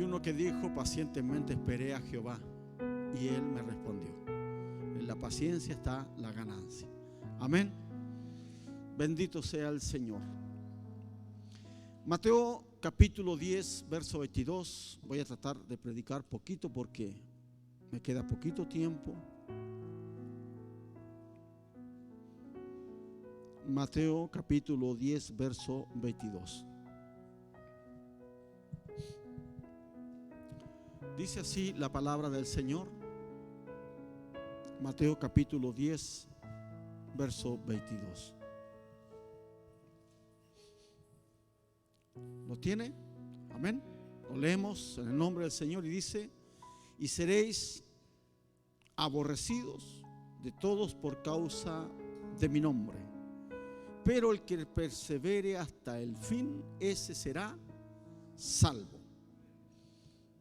Hay uno que dijo: pacientemente esperé a Jehová y Él me respondió. En la paciencia está la ganancia. Amén. Bendito sea el Señor. Mateo capítulo 10, verso 22. Voy a tratar de predicar poquito porque me queda poquito tiempo. Mateo capítulo 10, verso 22. Dice así la palabra del Señor. Mateo capítulo 10, verso 22. ¿Lo tiene? Amén. Lo leemos en el nombre del Señor y dice: y seréis aborrecidos de todos por causa de mi nombre, pero el que persevere hasta el fin, ese será salvo.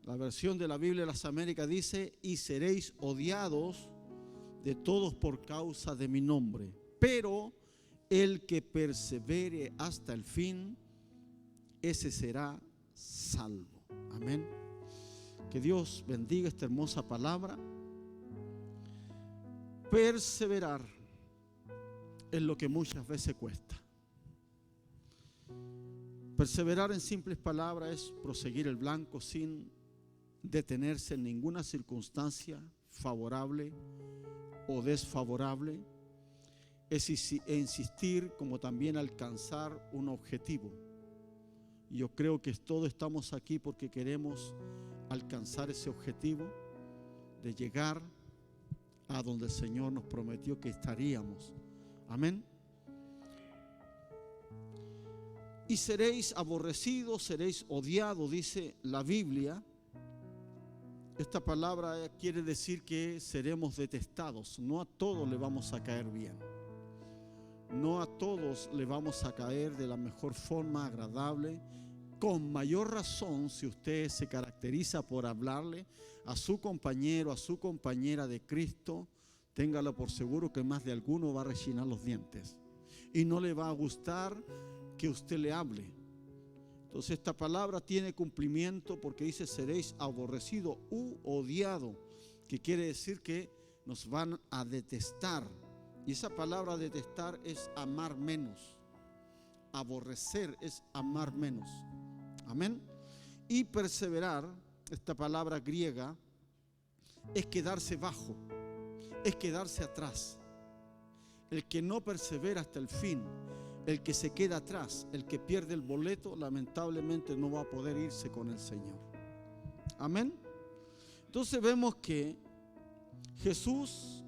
La versión de la Biblia de las Américas dice: y seréis odiados de todos por causa de mi nombre, pero el que persevere hasta el fin, ese será salvo. Amén. Que Dios bendiga esta hermosa palabra. Perseverar es lo que muchas veces cuesta. Perseverar, en simples palabras, es proseguir el blanco sin detenerse en ninguna circunstancia favorable o desfavorable. Es insistir, como también alcanzar un objetivo. Yo creo que todos estamos aquí porque queremos alcanzar ese objetivo de llegar a donde el Señor nos prometió que estaríamos. Amén. Y seréis aborrecidos, seréis odiados, dice la Biblia. Esta palabra quiere decir que seremos detestados. No a todos le vamos a caer bien. No a todos le vamos a caer de la mejor forma, agradable. Con mayor razón, si usted se caracteriza por hablarle a su compañero, a su compañera de Cristo, téngalo por seguro que más de alguno va a rechinar los dientes y no le va a gustar que usted le hable. Entonces esta palabra tiene cumplimiento porque dice: seréis aborrecido u odiado, que quiere decir que nos van a detestar. Y esa palabra detestar es amar menos. Aborrecer es amar menos. Amén. Y perseverar, esta palabra griega, es quedarse bajo, es quedarse atrás. El que no persevera hasta el fin, el que se queda atrás, el que pierde el boleto, lamentablemente no va a poder irse con el Señor. Amén. Entonces vemos que Jesús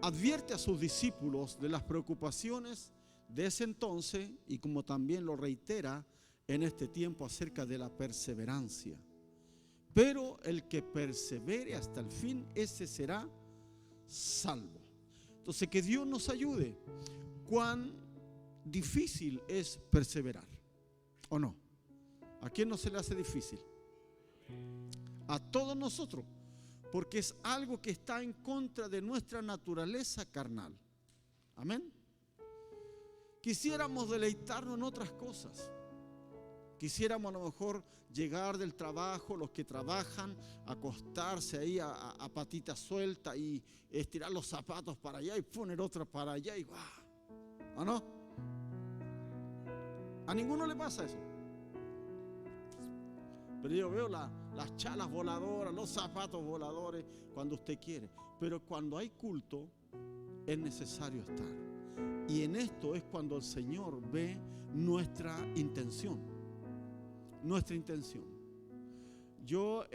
advierte a sus discípulos de las preocupaciones de ese entonces, y como también lo reitera en este tiempo acerca de la perseverancia. Pero el que persevere hasta el fin, ese será salvo. Entonces, que Dios nos ayude. ¿Cuán difícil es perseverar? ¿O no? ¿A quién no se le hace difícil? A todos nosotros, porque es algo que está en contra de nuestra naturaleza carnal. Amén. Quisiéramos deleitarnos en otras cosas. Quisiéramos a lo mejor llegar del trabajo, los que trabajan, acostarse ahí a patita suelta y estirar los zapatos para allá y poner otra para allá y ¡guau! ¿O no? A ninguno le pasa eso. Pero yo veo las chalas voladoras, los zapatos voladores cuando usted quiere. Pero cuando hay culto es necesario estar. Y en esto es cuando el Señor ve nuestra intención. Nuestra intención. Yo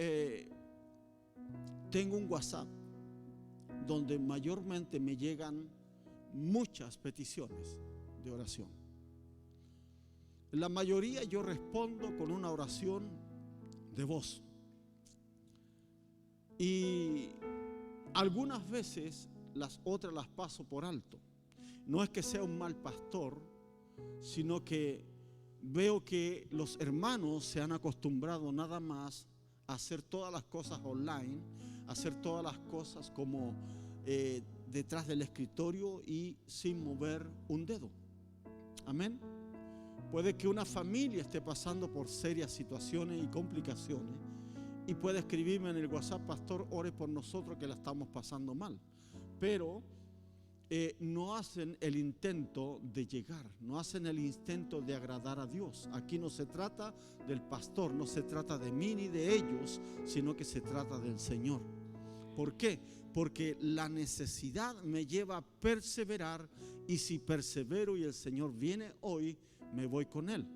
tengo un WhatsApp donde mayormente me llegan muchas peticiones de oración. La mayoría yo respondo con una oración de voz. Y algunas veces las otras las paso por alto. No es que sea un mal pastor, sino que veo que los hermanos se han acostumbrado nada más a hacer todas las cosas online, a hacer todas las cosas como detrás del escritorio y sin mover un dedo. Amén. Puede que una familia esté pasando por serias situaciones y complicaciones y puede escribirme en el WhatsApp: pastor, ore por nosotros que la estamos pasando mal. Pero no hacen el intento de llegar, no hacen el intento de agradar a Dios. Aquí no se trata del pastor, no se trata de mí ni de ellos, sino que se trata del Señor. ¿Por qué? Porque la necesidad me lleva a perseverar, y si persevero y el Señor viene hoy, me voy con Él.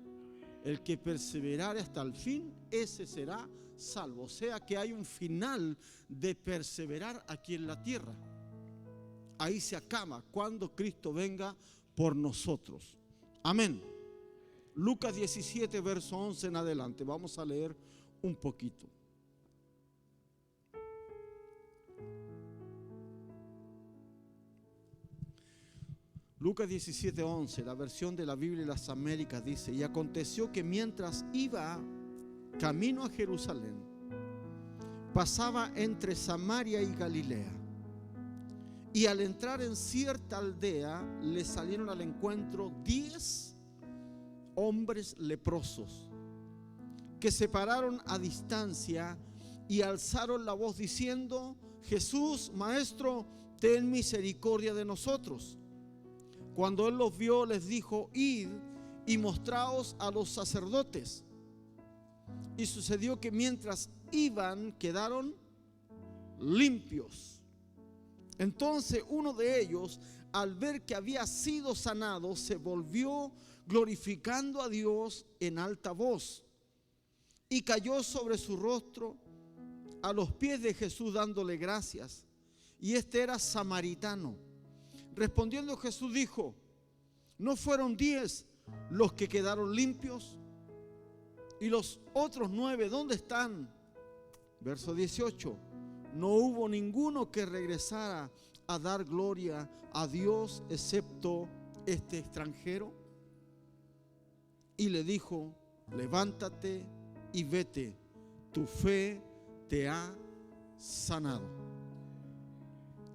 El que perseverare hasta el fin, ese será salvo. O sea que hay un final de perseverar aquí en la tierra. Ahí se acaba cuando Cristo venga por nosotros. Amén. Lucas 17, verso 11 en adelante. Vamos a leer un poquito. Lucas 17, 11, la versión de la Biblia de las Américas dice: y aconteció que mientras iba camino a Jerusalén, pasaba entre Samaria y Galilea. Y al entrar en cierta aldea, le salieron al encuentro 10 hombres leprosos, que se pararon a distancia y alzaron la voz diciendo: Jesús, Maestro, ten misericordia de nosotros. Cuando él los vio, les dijo: id y mostraos a los sacerdotes. Y sucedió que mientras iban, quedaron limpios. Entonces uno de ellos, al ver que había sido sanado, se volvió glorificando a Dios en alta voz, y cayó sobre su rostro a los pies de Jesús, dándole gracias. Y este era samaritano. Respondiendo Jesús dijo: ¿no fueron 10 los que quedaron limpios? ¿Y los otros 9 dónde están? Verso 18: no hubo ninguno que regresara a dar gloria a Dios, excepto este extranjero. Y le dijo: levántate y vete, tu fe te ha sanado.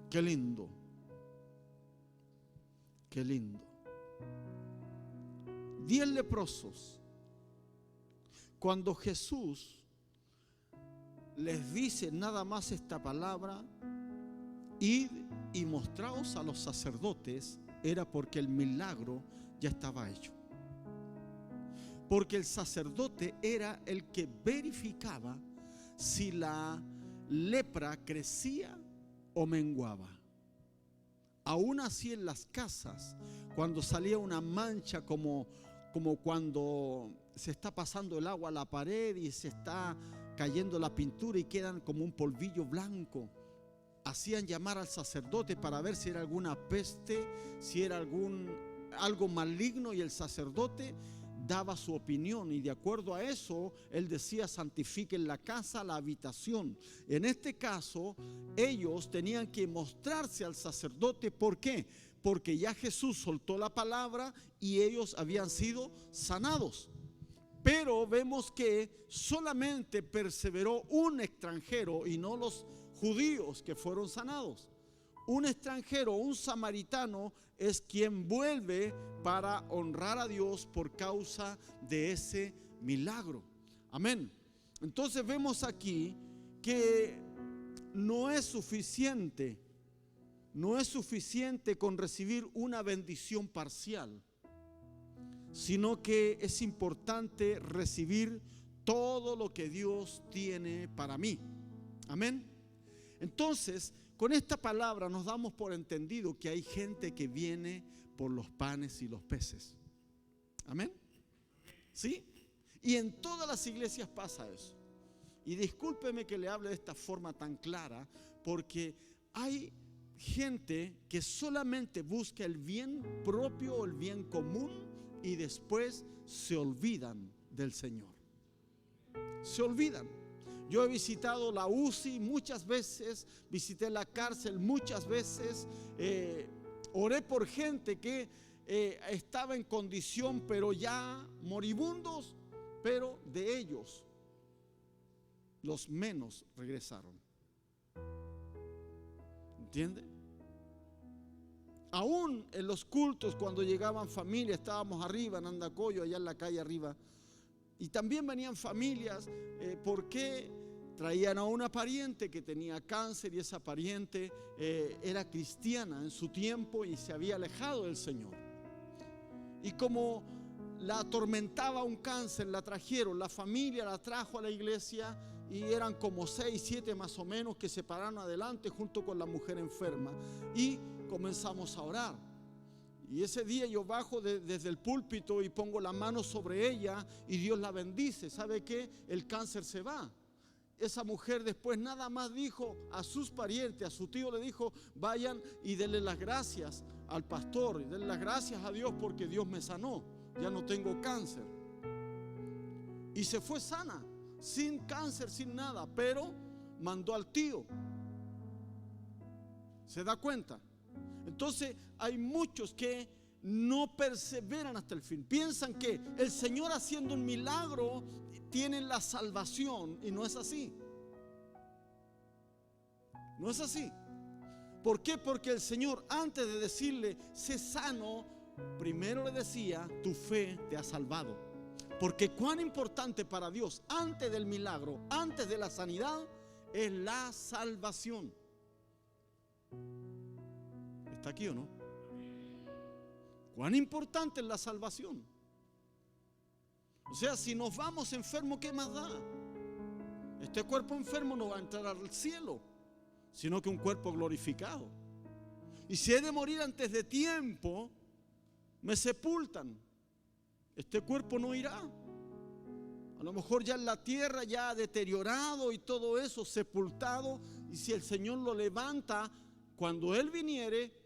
Qué lindo, qué lindo. 10 leprosos. Cuando Jesús les dice nada más esta palabra: id y mostraos a los sacerdotes, era porque el milagro ya estaba hecho. Porque el sacerdote era el que verificaba si la lepra crecía o menguaba. Aún así, en las casas, cuando salía una mancha, como cuando se está pasando el agua a la pared y se está cayendo la pintura y quedan como un polvillo blanco, hacían llamar al sacerdote para ver si era alguna peste, si era algo maligno, y el sacerdote daba su opinión, y de acuerdo a eso él decía: santifiquen la casa, la habitación. En este caso ellos tenían que mostrarse al sacerdote. ¿Por qué? Porque ya Jesús soltó la palabra y ellos habían sido sanados. Pero vemos que solamente perseveró un extranjero y no los judíos que fueron sanados. Un extranjero, un samaritano, es quien vuelve para honrar a Dios por causa de ese milagro. Amén. Entonces vemos aquí que no es suficiente con recibir una bendición parcial, sino que es importante recibir todo lo que Dios tiene para mí. Amén. Entonces, con esta palabra nos damos por entendido que hay gente que viene por los panes y los peces. Amén. ¿Sí? Y en todas las iglesias pasa eso. Y discúlpeme que le hable de esta forma tan clara, porque hay gente que solamente busca el bien propio o el bien común y después se olvidan del Señor. Se olvidan. Yo he visitado la UCI muchas veces, visité la cárcel muchas veces, oré por gente que estaba en condición pero ya moribundos, pero de ellos los menos regresaron. ¿Entiende? Aún en los cultos, cuando llegaban familias, estábamos arriba en Andacollo, allá en la calle arriba, y también venían familias porque traían a una pariente que tenía cáncer, y esa pariente era cristiana en su tiempo y se había alejado del Señor. Y como la atormentaba un cáncer, la trajeron, la familia la trajo a la iglesia, y eran como 6, 7 más o menos que se pararon adelante junto con la mujer enferma, y comenzamos a orar. Y ese día yo bajo desde el púlpito y pongo la mano sobre ella y Dios la bendice. ¿Sabe qué? El cáncer se va. Esa mujer después nada más dijo a sus parientes, a su tío le dijo: vayan y denle las gracias al pastor, y denle las gracias a Dios porque Dios me sanó, ya no tengo cáncer. Y se fue sana, sin cáncer, sin nada, pero mandó al tío. ¿Se da cuenta? Entonces hay muchos que no perseveran hasta el fin. Piensan que el Señor haciendo un milagro tienen la salvación, y no es así. No es así. ¿Por qué? Porque el Señor, antes de decirle sé sano, primero le decía: tu fe te ha salvado. Porque cuán importante para Dios, antes del milagro, antes de la sanidad, es la salvación. ¿Está aquí o no? Cuán importante es la salvación. O sea, si nos vamos enfermos, ¿qué más da? Este cuerpo enfermo no va a entrar al cielo, sino que un cuerpo glorificado. Y si he de morir antes de tiempo, me sepultan. Este cuerpo no irá. A lo mejor ya en la tierra, ya deteriorado y todo eso, sepultado. Y si el Señor lo levanta, cuando Él viniere,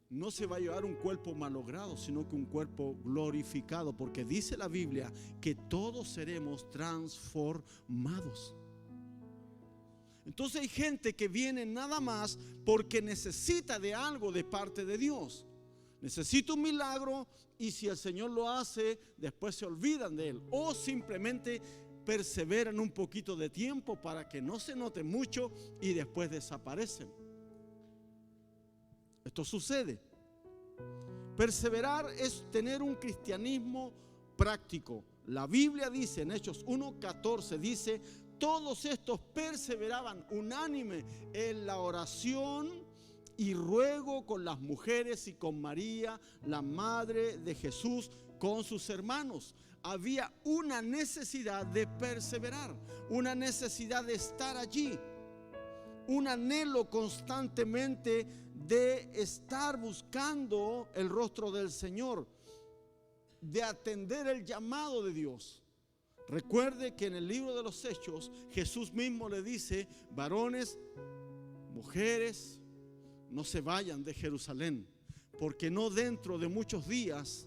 no se va a llevar un cuerpo malogrado, sino que un cuerpo glorificado, porque dice la Biblia que todos seremos transformados. Entonces hay gente que viene nada más porque necesita de algo de parte de Dios. Necesita un milagro, y si el Señor lo hace, después se olvidan de Él, o simplemente perseveran un poquito de tiempo para que no se note mucho y después desaparecen. Esto sucede. Perseverar es tener un cristianismo práctico. La Biblia dice en Hechos 1:14, dice: todos estos perseveraban unánime en la oración y ruego con las mujeres y con María, la madre de Jesús, con sus hermanos. Había una necesidad de perseverar, una necesidad de estar allí, un anhelo constantemente de estar buscando el rostro del Señor, de atender el llamado de Dios. Recuerde que en el libro de los Hechos Jesús mismo le dice: varones, mujeres, no se vayan de Jerusalén, porque no dentro de muchos días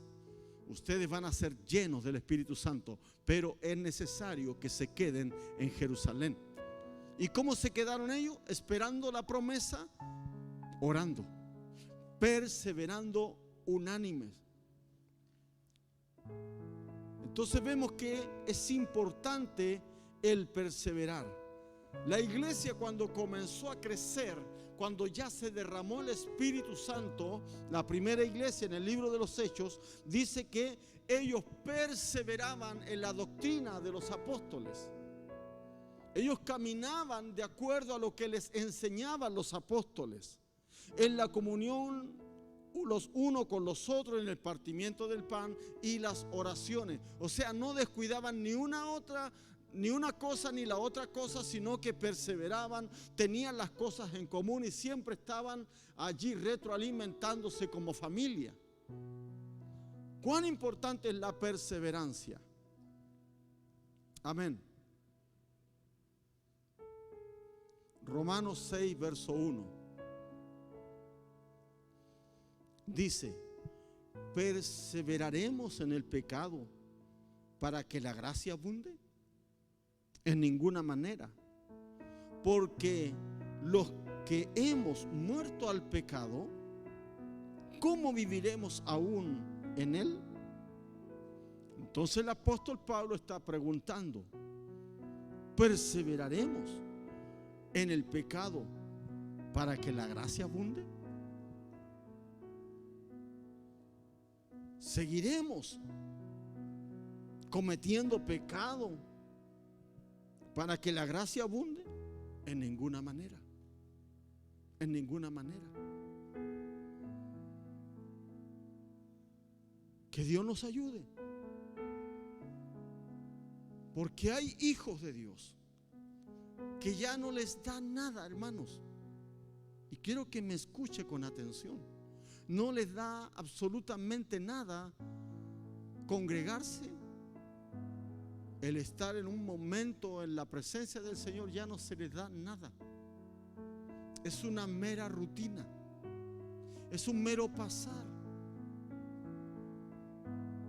ustedes van a ser llenos del Espíritu Santo, pero es necesario que se queden en Jerusalén. ¿Y cómo se quedaron ellos? Esperando la promesa, orando, perseverando unánimes. Entonces vemos que es importante el perseverar. La iglesia, cuando comenzó a crecer, cuando ya se derramó el Espíritu Santo, la primera iglesia en el libro de los Hechos dice que ellos perseveraban en la doctrina de los apóstoles. Ellos caminaban de acuerdo a lo que les enseñaban los apóstoles, en la comunión los unos con los otros, en el partimiento del pan y las oraciones. O sea, no descuidaban ni una cosa ni la otra cosa, sino que perseveraban, tenían las cosas en común y siempre estaban allí retroalimentándose como familia. ¿Cuán importante es la perseverancia? Amén. Romanos 6, verso 1. Dice: ¿perseveraremos en el pecado para que la gracia abunde? En ninguna manera. Porque los que hemos muerto al pecado, ¿cómo viviremos aún en él? Entonces el apóstol Pablo está preguntando: ¿perseveraremos en el pecado para que la gracia abunde? ¿Seguiremos cometiendo pecado para que la gracia abunde? En ninguna manera. En ninguna manera. Que Dios nos ayude. Porque hay hijos de Dios que ya no les da nada, hermanos. Y quiero que me escuche con atención. No les da absolutamente nada congregarse. El estar en un momento en la presencia del Señor ya no se les da nada. Es una mera rutina. Es un mero pasar.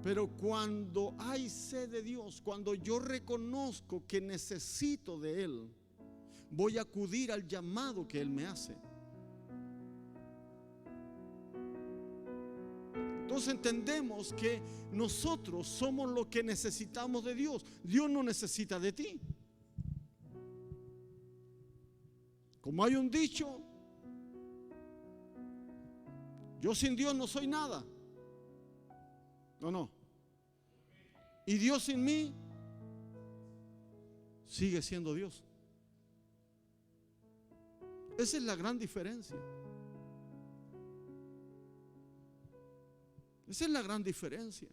Pero cuando hay sed de Dios, cuando yo reconozco que necesito de Él, voy a acudir al llamado que Él me hace. Entonces entendemos que nosotros somos lo que necesitamos de Dios. Dios no necesita de ti. Como hay un dicho, yo sin Dios no soy nada. No. Y Dios sin mí sigue siendo Dios. Esa es la gran diferencia. Esa es la gran diferencia.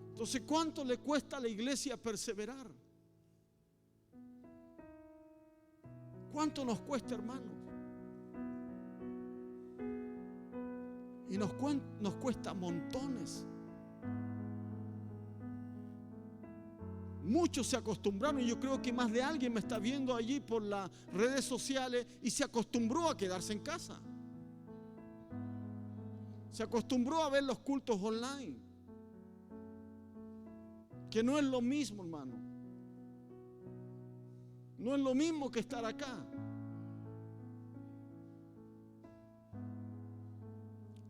Entonces, ¿cuánto le cuesta a la iglesia perseverar? ¿Cuánto nos cuesta, hermanos? Y nos cuesta montones. Muchos se acostumbraron, y yo creo que más de alguien me está viendo allí por las redes sociales y se acostumbró a quedarse en casa. Se acostumbró a ver los cultos online, que no es lo mismo, hermano. No es lo mismo que estar acá.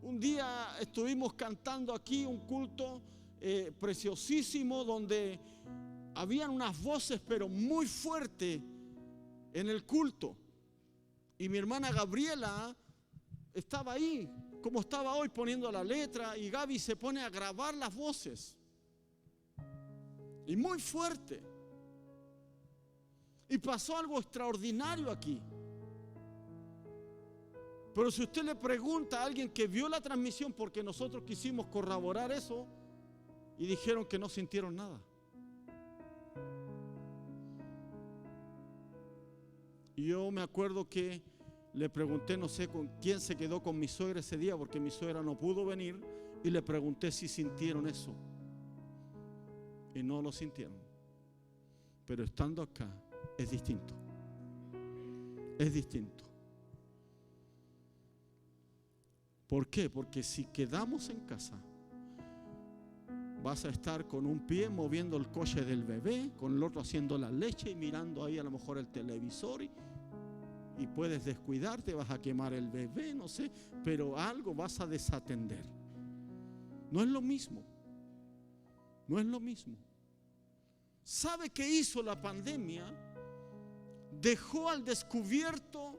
Un día estuvimos cantando aquí un culto preciosísimo donde habían unas voces pero muy fuertes en el culto. Y mi hermana Gabriela estaba ahí, como estaba hoy, poniendo la letra, y Gaby se pone a grabar las voces. Y muy fuerte. Y pasó algo extraordinario aquí. Pero si usted le pregunta a alguien que vio la transmisión, porque nosotros quisimos corroborar eso, y dijeron que no sintieron nada. Y yo me acuerdo que le pregunté, no sé con quién se quedó con mi suegra ese día, porque mi suegra no pudo venir, y le pregunté si sintieron eso. Y no lo sintieron. Pero estando acá es distinto. Es distinto. ¿Por qué? Porque si quedamos en casa, vas a estar con un pie moviendo el coche del bebé, con el otro haciendo la leche y mirando ahí a lo mejor el televisor, y puedes descuidarte, vas a quemar el bebé, no sé, pero algo vas a desatender. No es lo mismo. No es lo mismo. ¿Sabe qué hizo la pandemia? Dejó al descubierto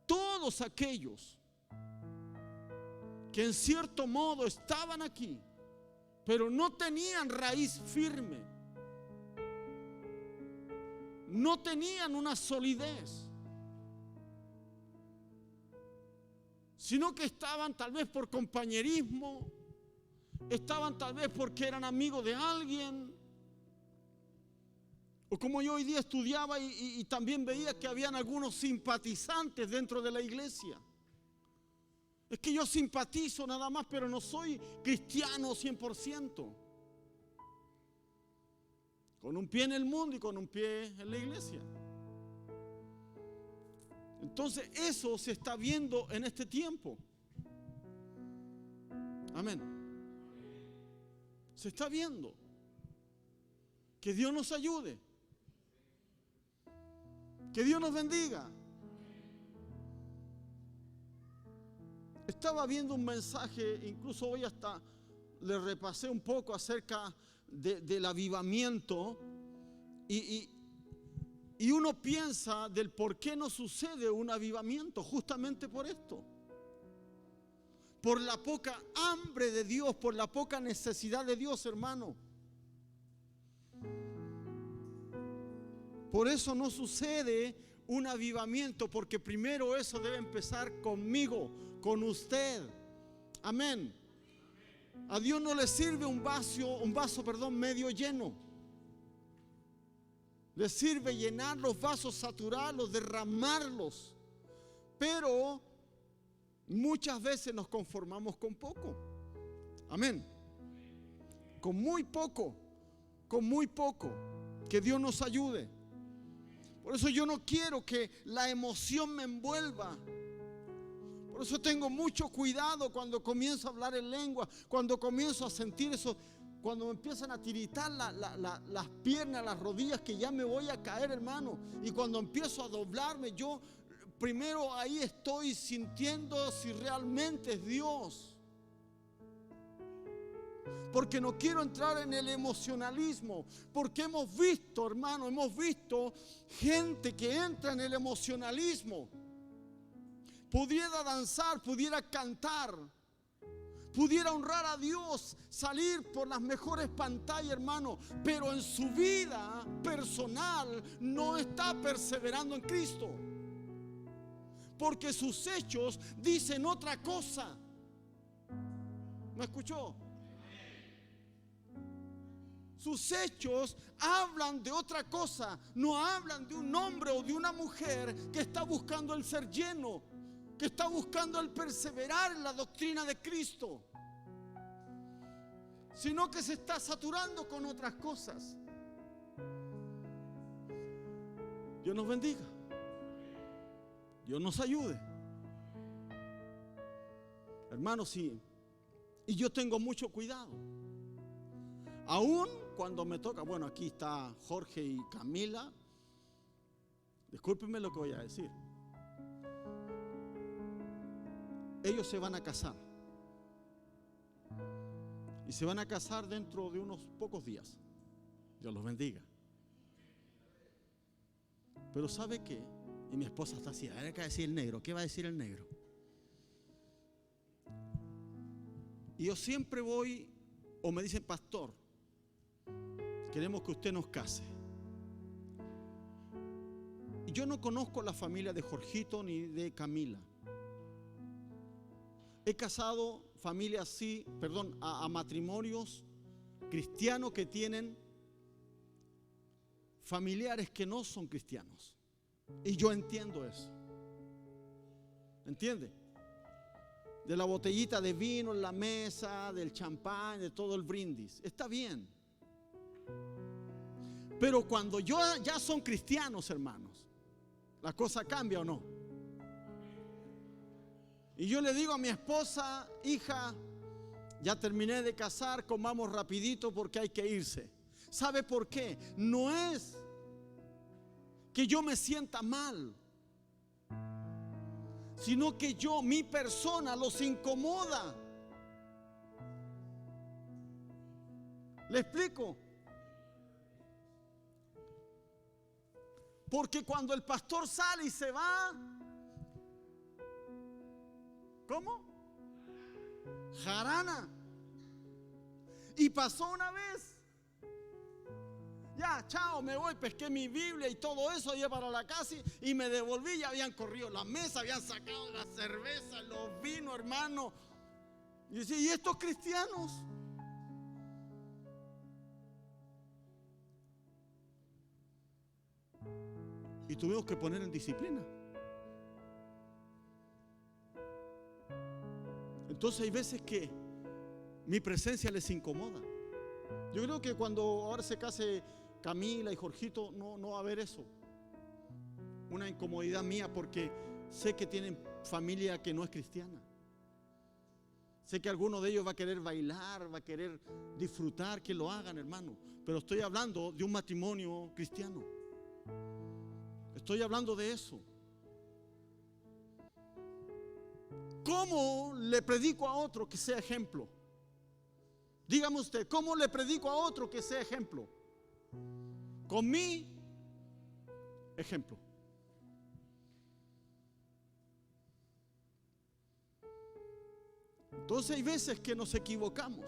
todos aquellos que en cierto modo estaban aquí, pero no tenían raíz firme, no tenían una solidez, sino que estaban tal vez por compañerismo, estaban tal vez porque eran amigos de alguien, o como yo hoy día estudiaba y también veía que habían algunos simpatizantes dentro de la iglesia. Es que yo simpatizo nada más, pero no soy cristiano 100%. Con un pie en el mundo y con un pie en la iglesia. Entonces eso se está viendo en este tiempo. Amén. Se está viendo. Que Dios nos ayude. Que Dios nos bendiga. Estaba viendo un mensaje, incluso hoy hasta le repasé un poco acerca del avivamiento, y uno piensa del por qué no sucede un avivamiento, justamente por esto. por la poca hambre de Dios, por la poca necesidad de Dios, hermano. Por eso no sucede un avivamiento, porque primero eso debe empezar conmigo, con usted. Amén. A Dios no le sirve un vaso medio lleno. Le sirve llenar los vasos, saturarlos, derramarlos. Pero muchas veces nos conformamos con poco. Amén. Con muy poco. Que Dios nos ayude. Por eso yo no quiero que la emoción me envuelva. Por eso tengo mucho cuidado cuando comienzo a hablar en lengua, cuando comienzo a sentir eso, cuando me empiezan a tiritar las piernas, las rodillas, que ya me voy a caer, hermano. Y cuando empiezo a doblarme, yo primero ahí estoy sintiendo si realmente es Dios. Porque no quiero entrar en el emocionalismo, porque hemos visto, hermano, gente que entra en el emocionalismo. Pudiera danzar, pudiera cantar, pudiera honrar a Dios, salir por las mejores pantallas, hermano, pero en su vida personal no está perseverando en Cristo, porque sus hechos dicen otra cosa. ¿Me escuchó? Sus hechos hablan de otra cosa, no hablan de un hombre o de una mujer que está buscando el ser lleno, que está buscando el perseverar en la doctrina de Cristo, sino que se está saturando con otras cosas. Dios nos bendiga, Dios nos ayude, hermanos. Sí, y yo tengo mucho cuidado, aún cuando me toca. Bueno, aquí está Jorge y Camila. Discúlpenme lo que voy a decir. Ellos se van a casar. Y se van a casar dentro de unos pocos días. Dios los bendiga. Pero ¿sabe qué? Y mi esposa está así. A ver qué va a decir el negro. ¿Qué va a decir el negro? Y yo siempre voy, o me dicen: pastor, queremos que usted nos case. Y yo no conozco la familia de Jorgito ni de Camila. He casado familias a matrimonios cristianos que tienen familiares que no son cristianos. Y yo entiendo eso. ¿Entiende? De la botellita de vino en la mesa, del champán, de todo el brindis. Está bien. Pero cuando ya son cristianos, hermanos, ¿la cosa cambia o no? Y yo le digo a mi esposa: hija, ya terminé de casar, comamos rapidito porque hay que irse. ¿Sabe por qué? No es que yo me sienta mal, sino que mi persona los incomoda. ¿Le explico? Porque cuando el pastor sale y se va, ¿cómo? Jarana. Y pasó una vez. Ya, chao, me voy, pesqué mi Biblia y todo eso, iba para la casa y me devolví. Ya habían corrido la mesa, habían sacado la cerveza, los vinos, hermano. Y decía: ¿y estos cristianos? Y tuvimos que poner en disciplina. Entonces hay veces que mi presencia les incomoda. Yo creo que cuando ahora se case Camila y Jorgito, no va a haber eso. Una incomodidad mía, porque sé que tienen familia que no es cristiana. Sé que alguno de ellos va a querer bailar, va a querer disfrutar, que lo hagan, hermano. Pero estoy hablando de un matrimonio cristiano. Estoy hablando de eso. ¿Cómo le predico a otro que sea ejemplo? Dígame usted, ¿cómo le predico a otro que sea ejemplo? Con mi ejemplo. Entonces hay veces que nos equivocamos,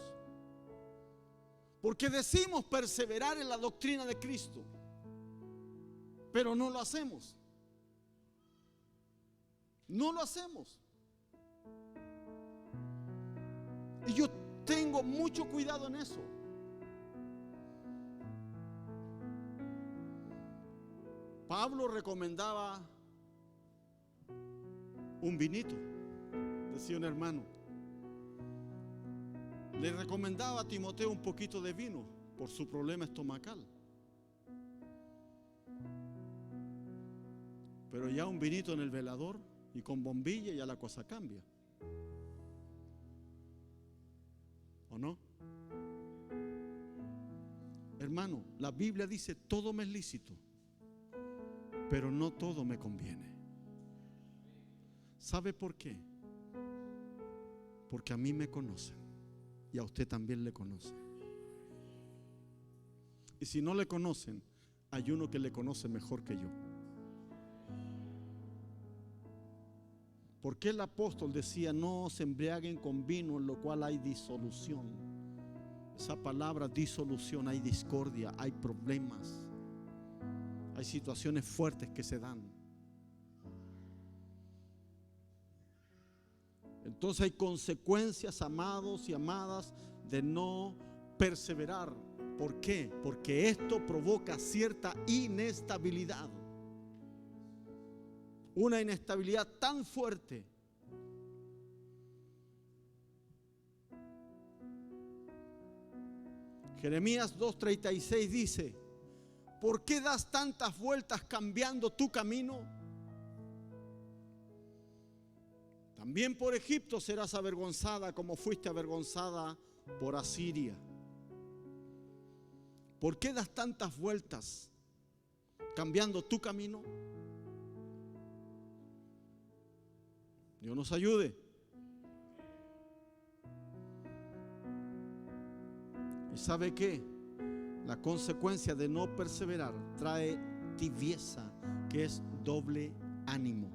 porque decimos perseverar en la doctrina de Cristo, pero no lo hacemos. No lo hacemos. Y yo tengo mucho cuidado en eso. Pablo recomendaba un vinito, decía un hermano. Le recomendaba a Timoteo un poquito de vino por su problema estomacal. Pero ya un vinito en el velador y con bombilla ya la cosa cambia. ¿O no? Hermano, la Biblia dice: todo me es lícito, pero no todo me conviene. ¿Sabe por qué? Porque a mí me conocen y a usted también le conocen. Y si no le conocen, hay uno que le conoce mejor que yo. ¿Por qué el apóstol decía: no se embriaguen con vino en lo cual hay disolución? Esa palabra disolución, hay discordia, hay problemas, hay situaciones fuertes que se dan. Entonces hay consecuencias, amados y amadas, de no perseverar. ¿Por qué? Porque esto provoca cierta inestabilidad. Una inestabilidad tan fuerte. Jeremías 2:36 dice: ¿por qué das tantas vueltas cambiando tu camino? También por Egipto serás avergonzada, como fuiste avergonzada por Asiria. ¿Por qué das tantas vueltas cambiando tu camino? Dios nos ayude. ¿Y sabe qué? La consecuencia de no perseverar trae tibieza, que es doble ánimo.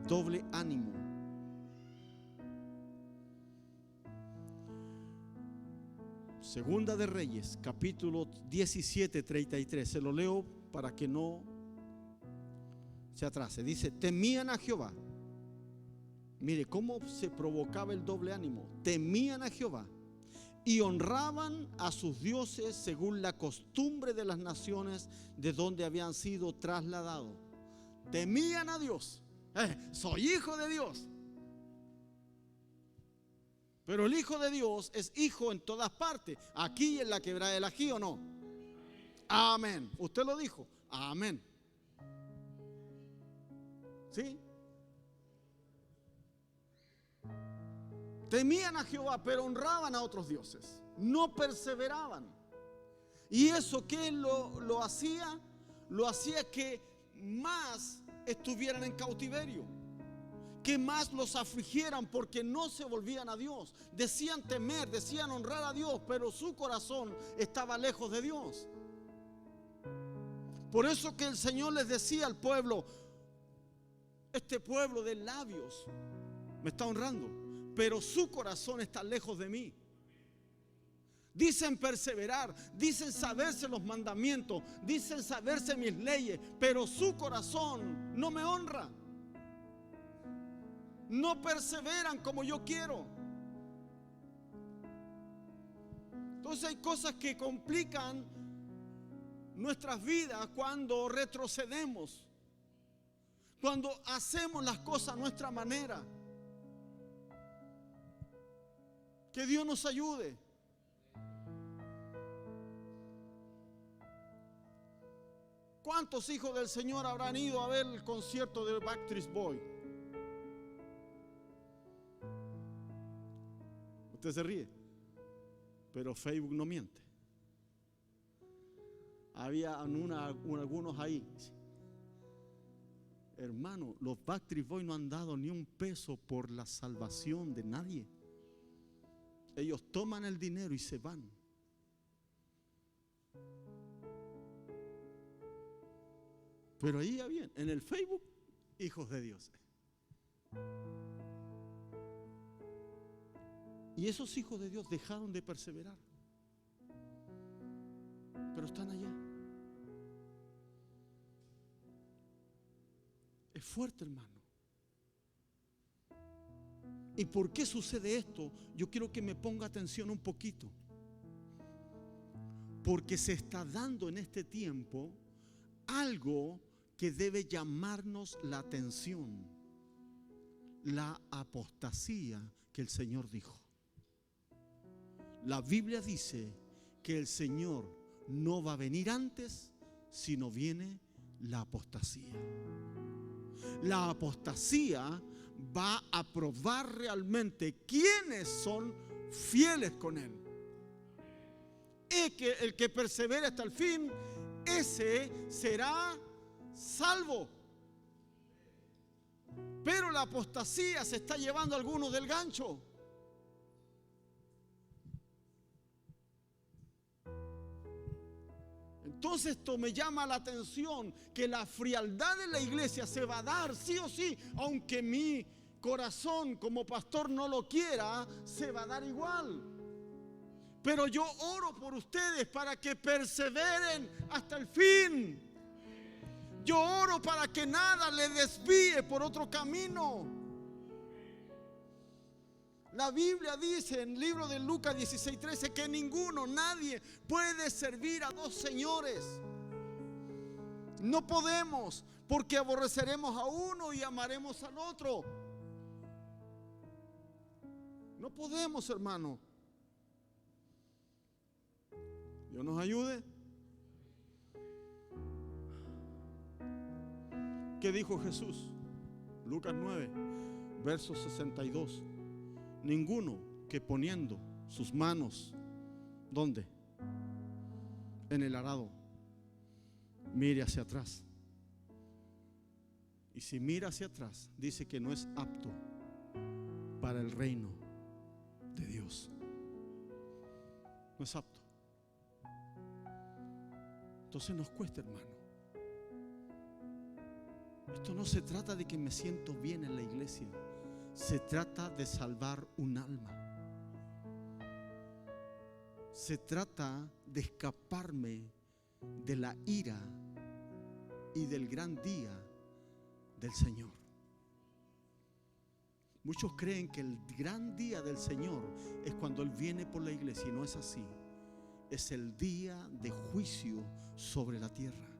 Doble ánimo. Segunda de Reyes, capítulo 17, 33. Se lo leo para que no se atrase. Dice: temían a Jehová. Mire cómo se provocaba el doble ánimo. Temían a Jehová y honraban a sus dioses según la costumbre de las naciones de donde habían sido trasladados. Temían a Dios. Soy hijo de Dios. Pero el hijo de Dios es hijo en todas partes. Aquí en la quebrada del Ají, ¿o no? Amén. Usted lo dijo. Amén. ¿Sí? Temían a Jehová, pero honraban a otros dioses. No perseveraban. ¿Y eso qué lo hacía? Lo hacía que más estuvieran en cautiverio, que más los afligieran, porque no se volvían a Dios. Decían temer, decían honrar a Dios, pero su corazón estaba lejos de Dios. Por eso que el Señor les decía al pueblo: este pueblo de labios me está honrando, pero su corazón está lejos de mí. Dicen perseverar, dicen saberse los mandamientos, dicen saberse mis leyes, pero su corazón no me honra. No perseveran como yo quiero. Entonces hay cosas que complican nuestras vidas cuando retrocedemos, cuando hacemos las cosas a nuestra manera. Que Dios nos ayude. ¿Cuántos hijos del Señor habrán ido a ver el concierto de Backstreet Boys? Usted se ríe, pero Facebook no miente. Había algunos ahí. Hermano, los Backstreet Boys no han dado ni un peso por la salvación de nadie. Ellos toman el dinero y se van. Pero ahí había, en el Facebook, hijos de Dios. Y esos hijos de Dios dejaron de perseverar, pero están allá. Es fuerte, hermano. ¿Y por qué sucede esto? Yo quiero que me ponga atención un poquito. Porque se está dando en este tiempo algo que debe llamarnos la atención: la apostasía que el Señor dijo. La Biblia dice que el Señor no va a venir antes, sino viene la apostasía. La apostasía va a probar realmente quiénes son fieles con Él. El que persevere hasta el fin, ese será salvo. Pero la apostasía se está llevando a algunos del gancho. Entonces esto me llama la atención, que la frialdad de la iglesia se va a dar sí o sí, aunque mi corazón como pastor no lo quiera, se va a dar igual. Pero yo oro por ustedes para que perseveren hasta el fin. Yo oro para que nada les desvíe por otro camino. La Biblia dice en el libro de Lucas 16:13 que nadie puede servir a dos señores. No podemos, porque aborreceremos a uno y amaremos al otro. No podemos, hermano. Dios nos ayude. ¿Qué dijo Jesús? Lucas 9, verso 62. Ninguno que poniendo sus manos, ¿dónde? En el arado, mire hacia atrás. Y si mira hacia atrás, dice que no es apto para el reino de Dios. No es apto. Entonces nos cuesta, hermano. Esto no se trata de que me siento bien en la iglesia. Se trata de salvar un alma. Se trata de escaparme de la ira y del gran día del Señor. Muchos creen que el gran día del Señor es cuando Él viene por la iglesia, y no es así. Es el día de juicio sobre la tierra.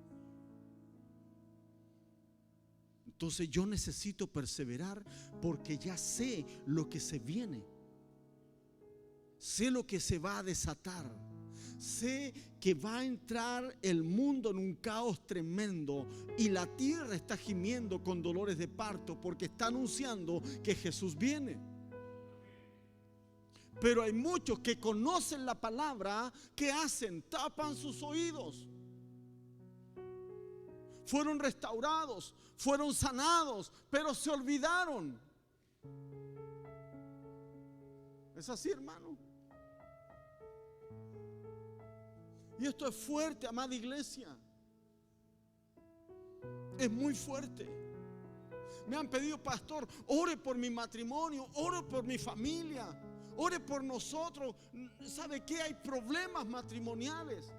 Entonces yo necesito perseverar porque ya sé lo que se viene. Sé lo que se va a desatar. Sé que va a entrar el mundo en un caos tremendo y la tierra está gimiendo con dolores de parto porque está anunciando que Jesús viene. Pero hay muchos que conocen la palabra, ¿qué hacen? Tapan sus oídos. Fueron restaurados, fueron sanados, pero se olvidaron. ¿Es así, hermano? Y esto es fuerte, amada iglesia. Es muy fuerte. Me han pedido, pastor, ore por mi matrimonio, ore por mi familia, ore por nosotros. ¿Sabe qué? Hay problemas matrimoniales.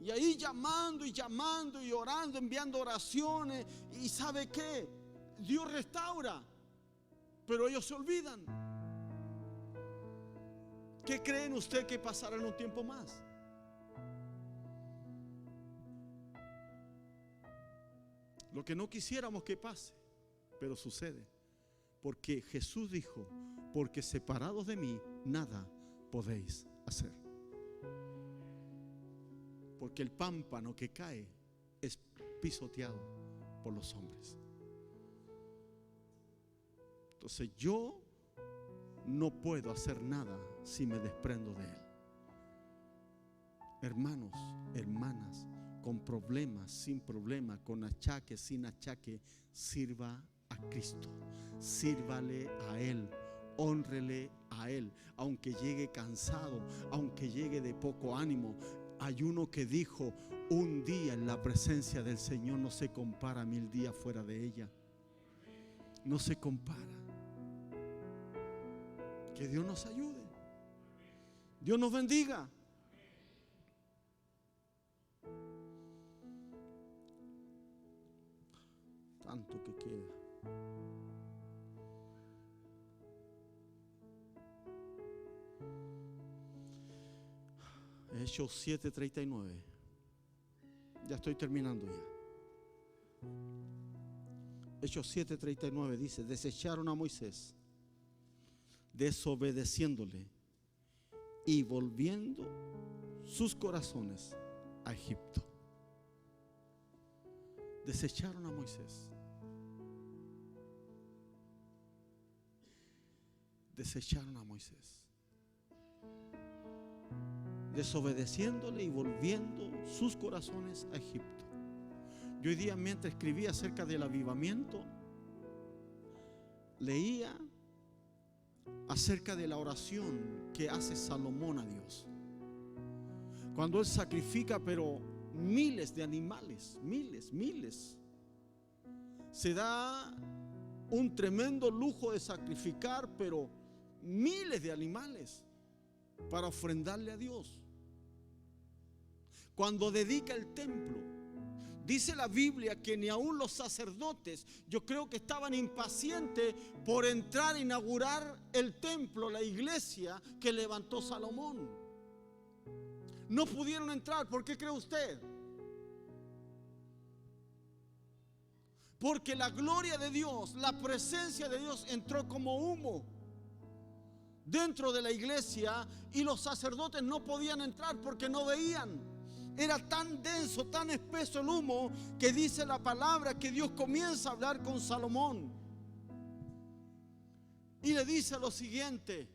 Y ahí llamando y orando, enviando oraciones. Y ¿sabe qué? Dios restaura, pero ellos se olvidan. ¿Qué creen usted que pasará en un tiempo más? Lo que no quisiéramos que pase, pero sucede. Porque Jesús dijo, porque separados de mí nada podéis hacer. Porque el pámpano que cae es pisoteado por los hombres. Entonces yo no puedo hacer nada si me desprendo de Él. Hermanos, hermanas, con problemas, sin problema, con achaque, sin achaque, sirva a Cristo. Sírvale a Él. Hónrele a Él. Aunque llegue cansado, aunque llegue de poco ánimo. Hay uno que dijo, un día en la presencia del Señor no se compara a 1000 días fuera de ella. No se compara. Que Dios nos ayude. Dios nos bendiga. Tanto que queda. Hechos 7:39. Ya estoy terminando ya. Hechos 7:39 dice: desecharon a Moisés, desobedeciéndole y volviendo sus corazones a Egipto. Desecharon a Moisés. Desecharon a Moisés, desobedeciéndole y volviendo sus corazones a Egipto. Yo hoy día, mientras escribía acerca del avivamiento, leía acerca de la oración que hace Salomón a Dios. Cuando él sacrifica, pero miles de animales, miles. Se da un tremendo lujo de sacrificar, pero miles de animales para ofrendarle a Dios. Cuando dedica el templo, dice la Biblia que ni aún los sacerdotes, yo creo que estaban impacientes por entrar a inaugurar el templo, la iglesia que levantó Salomón. No pudieron entrar. ¿Por qué cree usted? Porque la gloria de Dios, la presencia de Dios entró como humo dentro de la iglesia y los sacerdotes no podían entrar porque no veían. Era tan denso, tan espeso el humo que dice la palabra que Dios comienza a hablar con Salomón y le dice lo siguiente: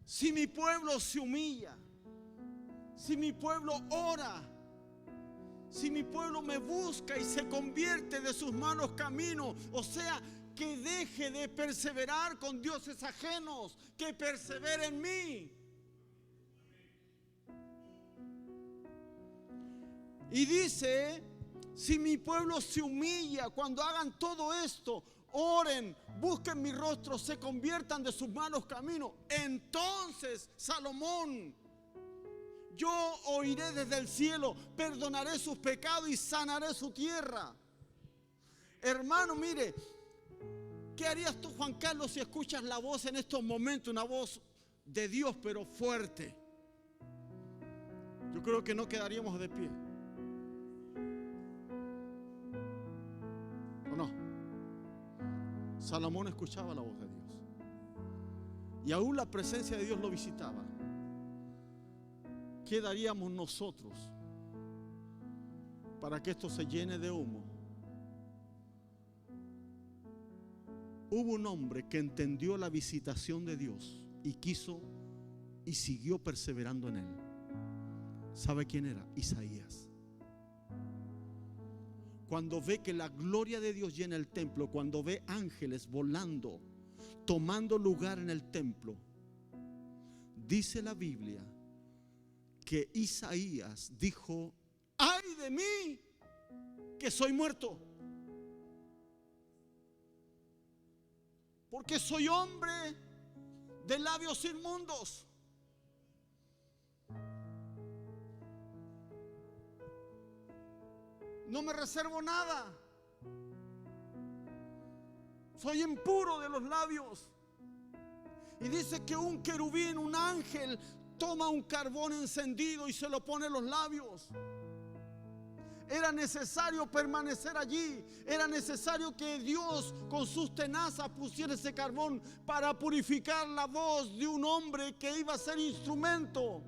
si mi pueblo se humilla, si mi pueblo ora, si mi pueblo me busca y se convierte de sus malos caminos, o sea, que deje de perseverar con dioses ajenos, que persevere en mí. Y dice: si mi pueblo se humilla, cuando hagan todo esto, oren, busquen mi rostro, se conviertan de sus malos caminos, entonces, Salomón, yo oiré desde el cielo, perdonaré sus pecados y sanaré su tierra. Hermano, mire, ¿qué harías tú, Juan Carlos, si escuchas la voz en estos momentos? Una voz de Dios, pero fuerte. Yo creo que no quedaríamos de pie. ¿O no? Salomón escuchaba la voz de Dios. Y aún la presencia de Dios lo visitaba. ¿Qué daríamos nosotros para que esto se llene de humo? Hubo un hombre que entendió la visitación de Dios y quiso y siguió perseverando en él. ¿Sabe quién era? Isaías. Cuando ve que la gloria de Dios llena el templo, cuando ve ángeles volando, tomando lugar en el templo, dice la Biblia que Isaías dijo: ¡ay de mí, que soy muerto! Porque soy hombre de labios inmundos. No me reservo nada. Soy impuro de los labios. Y dice que un querubín, un ángel, toma un carbón encendido y se lo pone en los labios. Era necesario permanecer allí. Era necesario que Dios con sus tenazas pusiera ese carbón para purificar la voz de un hombre que iba a ser instrumento.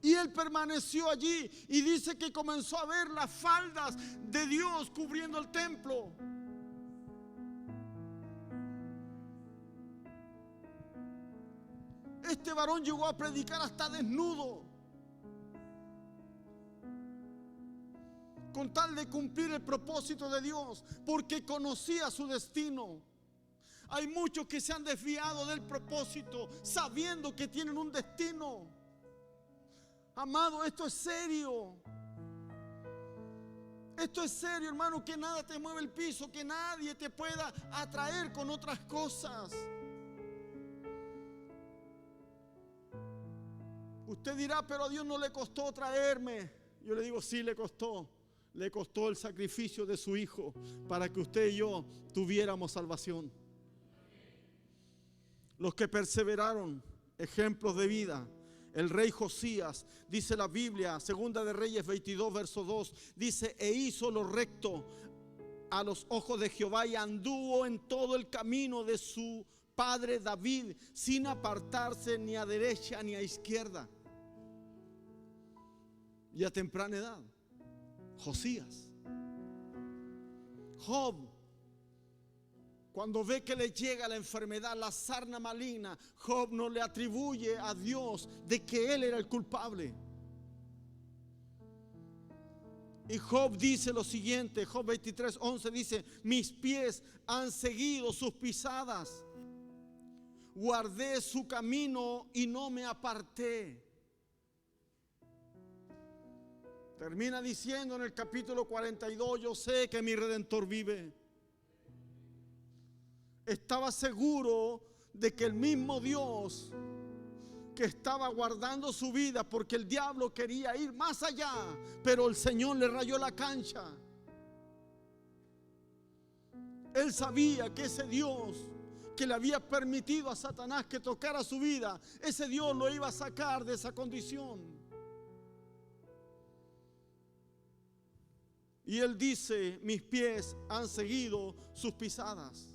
Y él permaneció allí y dice que comenzó a ver las faldas de Dios cubriendo el templo. Este varón llegó a predicar hasta desnudo, con tal de cumplir el propósito de Dios, porque conocía su destino. Hay muchos que se han desviado del propósito sabiendo que tienen un destino. Amado, esto es serio. Esto es serio, hermano, que nada te mueve el piso, que nadie te pueda atraer con otras cosas. Usted dirá, pero a Dios no le costó traerme. Yo le digo, sí le costó. Le costó el sacrificio de su Hijo para que usted y yo tuviéramos salvación. Los que perseveraron, ejemplos de vida. El rey Josías, dice la Biblia, Segunda de Reyes 22, verso 2, dice, e hizo lo recto a los ojos de Jehová y anduvo en todo el camino de su padre David, sin apartarse ni a derecha ni a izquierda. Y a temprana edad, Josías. Job, cuando ve que le llega la enfermedad, la sarna maligna, Job no le atribuye a Dios de que él era el culpable. Y Job dice lo siguiente, Job 23, 11 dice, mis pies han seguido sus pisadas, guardé su camino y no me aparté. Termina diciendo en el capítulo 42, yo sé que mi Redentor vive. Estaba seguro de que el mismo Dios que estaba guardando su vida, porque el diablo quería ir más allá, pero el Señor le rayó la cancha. Él sabía que ese Dios que le había permitido a Satanás que tocara su vida, ese Dios lo iba a sacar de esa condición. Y él dice, mis pies han seguido sus pisadas.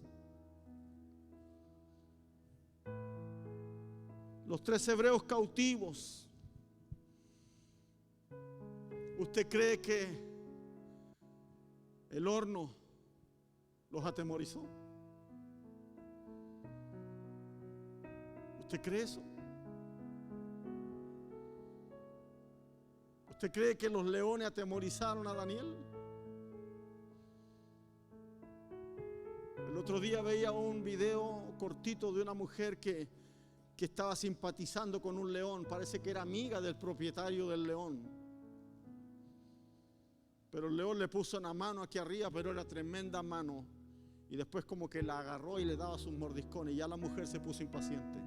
Los 3 hebreos cautivos. ¿Usted cree que el horno los atemorizó? ¿Usted cree eso? ¿Usted cree que los leones atemorizaron a Daniel? El otro día veía un video cortito de una mujer que estaba simpatizando con un león. Parece que era amiga del propietario del león. Pero el león le puso una mano aquí arriba, pero era tremenda mano. Y después como que la agarró y le daba sus mordiscones. Y ya la mujer se puso impaciente.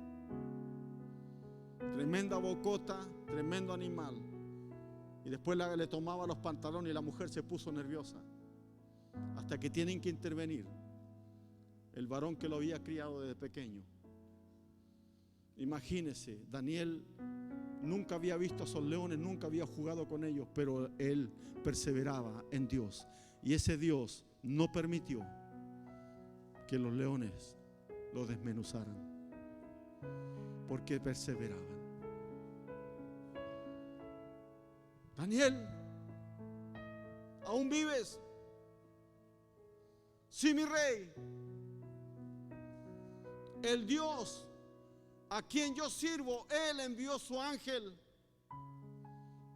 Tremenda bocota, tremendo animal. Y después le tomaba los pantalones y la mujer se puso nerviosa. Hasta que tienen que intervenir el varón que lo había criado desde pequeño. Imagínese, Daniel nunca había visto a esos leones, nunca había jugado con ellos, pero él perseveraba en Dios. Y ese Dios no permitió que los leones lo desmenuzaran, porque perseveraban. Daniel, ¿aún vives? Sí, mi rey. El Dios a quien yo sirvo, Él envió su ángel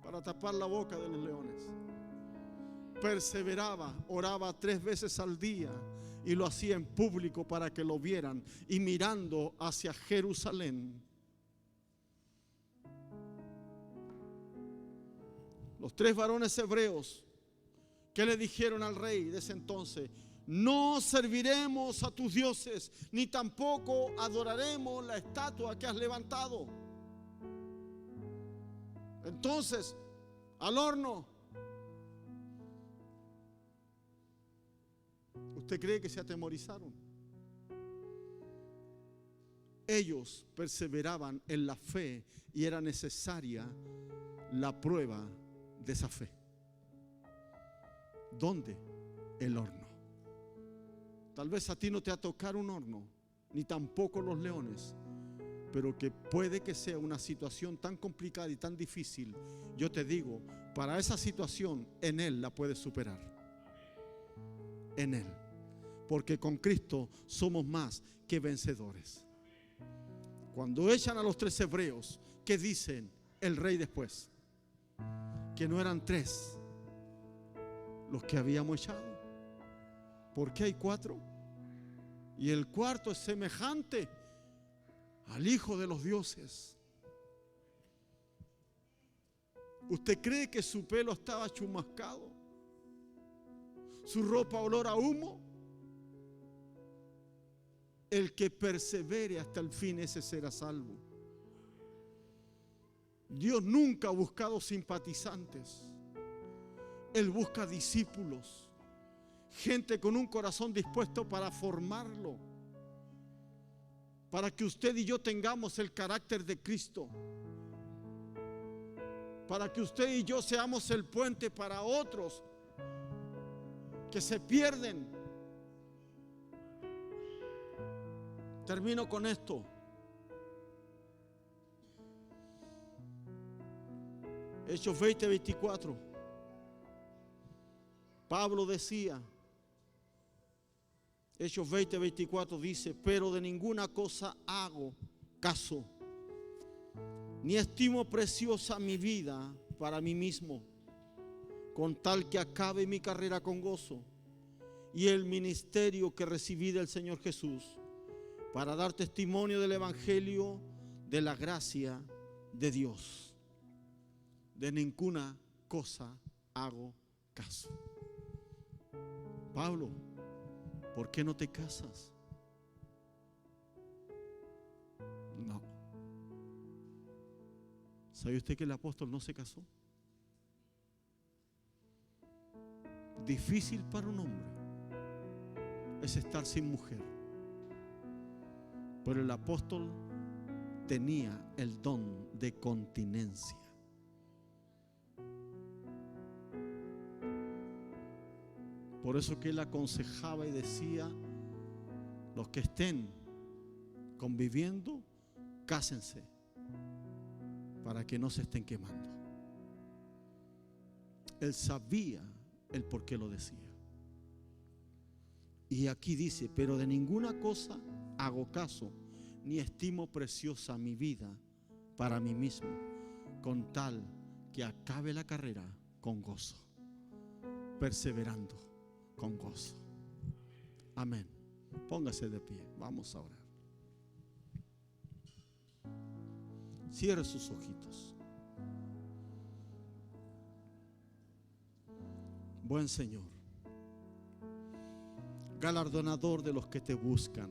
para tapar la boca de los leones. Perseveraba, oraba 3 veces al día y lo hacía en público para que lo vieran y mirando hacia Jerusalén. Los 3 varones hebreos que le dijeron al rey de ese entonces: no serviremos a tus dioses, ni tampoco adoraremos la estatua que has levantado. Entonces, al horno. ¿Usted cree que se atemorizaron? Ellos perseveraban en la fe y era necesaria la prueba de esa fe. ¿Dónde? El horno. Tal vez a ti no te ha tocado un horno, ni tampoco los leones, pero que puede que sea una situación tan complicada y tan difícil. Yo te digo, para esa situación, en Él la puedes superar. En Él. Porque con Cristo somos más que vencedores. Cuando echan a los 3 hebreos, ¿qué dicen el rey después? Que no eran 3 los que habíamos echado. ¿Por qué hay 4? Y el cuarto es semejante al Hijo de los dioses. ¿Usted cree que su pelo estaba chumascado? su ropa olor a humo. El que persevere hasta el fin, ese será salvo. Dios nunca ha buscado simpatizantes. Él busca discípulos, gente con un corazón dispuesto para formarlo, para que usted y yo tengamos el carácter de Cristo, para que usted y yo seamos el puente para otros que se pierden. Termino con esto. Hechos 20:24. Pablo decía, Hechos 20:24 dice: pero de ninguna cosa hago caso, ni estimo preciosa mi vida para mí mismo, con tal que acabe mi carrera con gozo y el ministerio que recibí del Señor Jesús, para dar testimonio del evangelio de la gracia de Dios. De ninguna cosa hago caso. Pablo, ¿por qué no te casas? No. ¿Sabe usted que el apóstol no se casó? Difícil para un hombre es estar sin mujer, pero el apóstol tenía el don de continencia. Por eso que él aconsejaba y decía: los que estén conviviendo, cásense, para que no se estén quemando. Él sabía el por qué lo decía. Y aquí dice: pero de ninguna cosa hago caso, ni estimo preciosa mi vida para mí mismo, con tal que acabe la carrera con gozo, perseverando con gozo. Amén. Póngase de pie, vamos a orar. Cierre sus ojitos. Buen Señor, galardonador de los que te buscan,